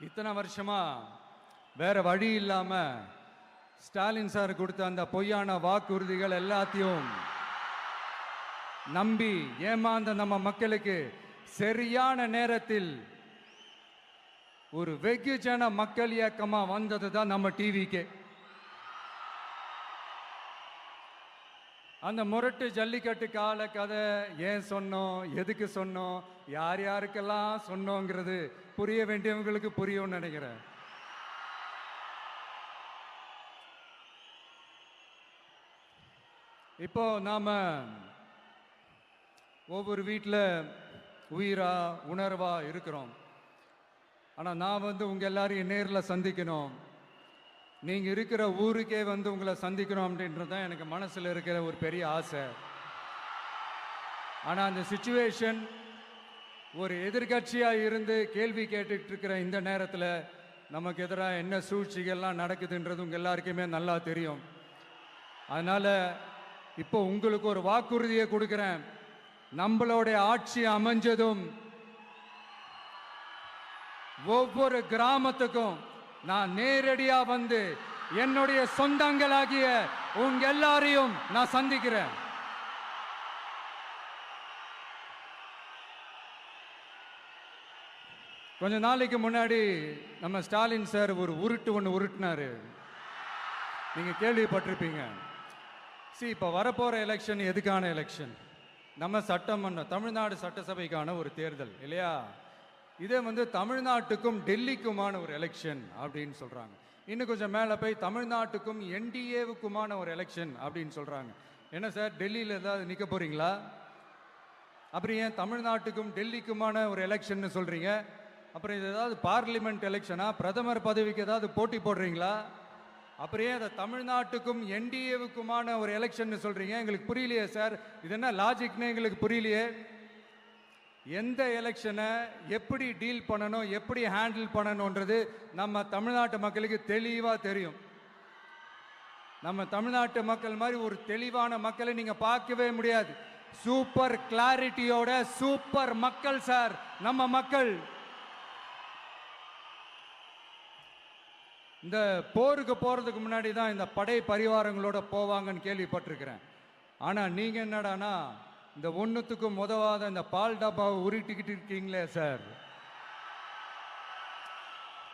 இத்தனை வருஷமா வேற வழி இல்லாம ஸ்டாலின் சார் கொடுத்த அந்த பொய்யான வாக்குறுதிகள் எல்லாத்தையும் நம்பி ஏமாந்த நம்ம மக்களுக்கு சரியான நேரத்தில் ஒரு வெகுஜன மக்கள் இயக்கமா வந்தது தான் நம்ம டிவிக்கு. அந்த முரட்டு ஜல்லிக்கட்டு கால கதை ஏன் சொன்னோம், எதுக்கு சொன்னோம், யார் யாருக்கெல்லாம் சொன்னோங்கிறது புரிய வேண்டியவங்களுக்கு புரியும்னு நினைக்கிறேன். இப்போ நாம ஒவ்வொரு வீட்டில் உயிரா உணர்வா இருக்கிறோம். ஆனால் நான் உங்கள் எல்லாரையும் நேரில் சந்திக்கணும், நீங்கள் இருக்கிற ஊருக்கே உங்களை சந்திக்கணும் அப்படின்றது தான் எனக்கு மனசில் இருக்கிற ஒரு பெரிய ஆசை. ஆனால் அந்த சிச்சுவேஷன் ஒரு எதிர்கட்சியாக இருந்து கேள்வி கேட்டுட்டு இருக்கிற இந்த நேரத்தில் நமக்கு எதிராக என்ன சூழ்ச்சிகள்லாம் நடக்குதுன்றது உங்கள் எல்லாருக்குமே நல்லா தெரியும். அதனால் இப்போ உங்களுக்கு ஒரு வாக்குறுதியை கொடுக்குறேன். நம்மளுடைய ஆட்சி அமைஞ்சதும் ஒவ்வொரு கிராமத்துக்கும் நான் நேரடியா வந்து என்னுடைய சொந்தங்களாகிய உங்க எல்லாரையும் நான் சந்திக்கிறேன். கொஞ்ச நாளைக்கு முன்னாடி நம்ம ஸ்டாலின் சார் ஒரு உருட்டு ஒன்று உருட்டினாரு, நீங்க கேள்விப்பட்டிருப்பீங்க. இப்போ வரப்போற எலெக்ஷன் எதுக்கான எலெக்ஷன்? நம்ம சட்டமன்ற தமிழ்நாடு சட்டசபைக்கான ஒரு தேர்தல் இல்லையா? இதே தமிழ்நாட்டுக்கும் டெல்லிக்குமான ஒரு எலெக்ஷன் அப்படின்னு சொல்றாங்க. இன்னும் கொஞ்சம் மேலே போய் தமிழ்நாட்டுக்கும் என்டிஏவுக்குமான ஒரு எலெக்ஷன் அப்படின்னு சொல்றாங்க. என்ன சார், டெல்லியில் ஏதாவது நிற்க போறீங்களா? அப்புறம் ஏன் தமிழ்நாட்டுக்கும் டெல்லிக்குமான ஒரு எலெக்ஷன் சொல்றீங்க? அப்புறம் இது ஏதாவது பார்லிமெண்ட் எலெக்ஷனா? பிரதமர் பதவிக்கு ஏதாவது போட்டி போடுறீங்களா? அப்புறம் ஏன் அதை தமிழ்நாட்டுக்கும் என்டிஏவுக்குமான ஒரு எலெக்ஷன் சொல்றீங்க? எங்களுக்கு புரியலையே சார், இது என்ன லாஜிக்னு எங்களுக்கு புரியலையே. எந்த எலெக்ஷனை எப்படி டீல் பண்ணணும், எப்படி ஹேண்டில் பண்ணணுன்றது நம்ம தமிழ்நாட்டு மக்களுக்கு தெளிவாக தெரியும். நம்ம தமிழ்நாட்டு மக்கள் மாதிரி ஒரு தெளிவான மக்களை நீங்க பார்க்கவே முடியாது. சூப்பர் கிளாரிட்டியோட சூப்பர் மக்கள் சார் நம்ம மக்கள். இந்த போருக்கு போறதுக்கு முன்னாடி தான் இந்த படை பரிவாரங்களோட போவாங்கன்னு கேள்விப்பட்டிருக்கிறேன். ஆனா நீங்க என்னடானா இந்த ஒன்றுத்துக்கும் உதவாத இந்த பால் டப்பாவை உருட்டிக்கிட்டு இருக்கீங்களே சார்.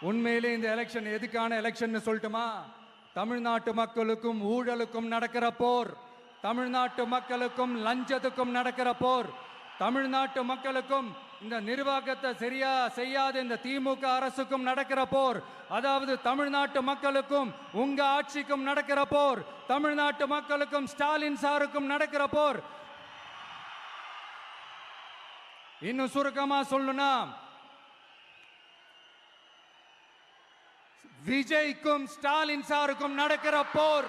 உண்மையிலே இந்த எலெக்ஷன் எதுக்கான எலெக்ஷன் சொல்லட்டுமா? தமிழ்நாட்டு மக்களுக்கும் ஊழலுக்கும் நடக்கிற போர், தமிழ்நாட்டு மக்களுக்கும் லஞ்சத்துக்கும் நடக்கிற போர், தமிழ்நாட்டு மக்களுக்கும் இந்த நிர்வாகத்தை சரியா செய்யாத இந்த திமுக அரசுக்கும் நடக்கிற போர், அதாவது தமிழ்நாட்டு மக்களுக்கும் உங்க ஆட்சிக்கும் நடக்கிற போர், தமிழ்நாட்டு மக்களுக்கும் ஸ்டாலின் சாருக்கும் நடக்கிற போர். இன்னும் சுருக்கமா சொல்லணும்னா, விஜய்க்கும் ஸ்டாலின் சாருக்கும் நடக்கிற போர்.